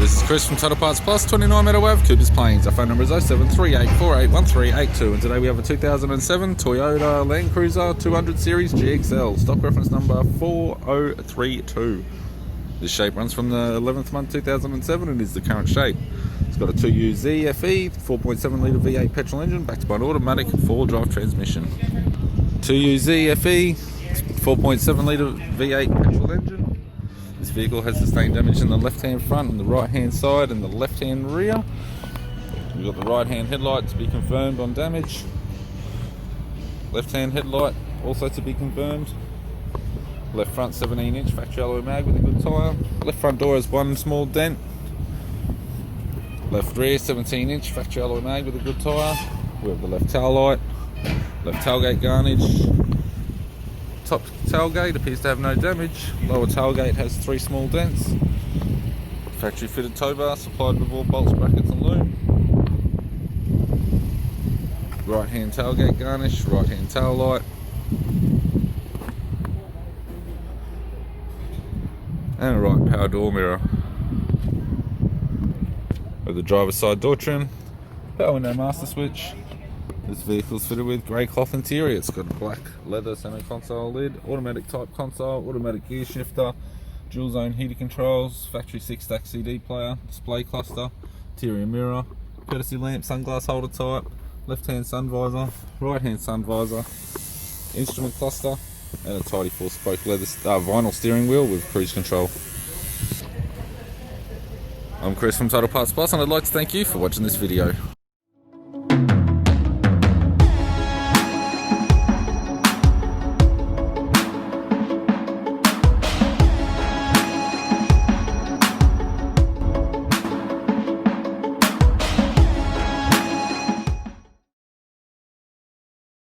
This is Chris from Toyota Parts Plus, 29 Meadow Ave, Coopers Plains. Our phone number is 0738481382, and today we have a 2007 Toyota Landcruiser 200 Series GXL, stock reference number 4032. This shape runs from the 11th month 2007 and is the current shape. It's got a 2U ZFE 4.7 litre V8 petrol engine backed by an automatic 4-drive transmission. 2U ZFE 4.7 litre V8 petrol engine. This vehicle has sustained damage in the left-hand front and the right-hand side and the left-hand rear. We've got the right-hand headlight to be confirmed on damage. Left-hand headlight also to be confirmed. Left front 17-inch factory alloy mag with a good tyre. Left front door has one small dent. Left rear 17-inch factory alloy mag with a good tyre. We have the left tail light, left tailgate garnish. Top tailgate appears to have no damage. Lower tailgate has 3 small dents. Factory fitted towbar supplied with all bolts, brackets and loom. Right hand tailgate garnish, right hand tail light. And a right power door mirror. With the driver's side door trim, power window master switch. This vehicle is fitted with grey cloth interior. It's got a black leather center console lid, automatic type console, automatic gear shifter, dual zone heater controls, factory 6-stack CD player, display cluster, interior mirror, courtesy lamp, sunglass holder type, left hand sun visor, right hand sun visor, instrument cluster, and a tidy 4-spoke leather vinyl steering wheel with cruise control. I'm Chris from Toyota Parts Plus, and I'd like to thank you for watching this video.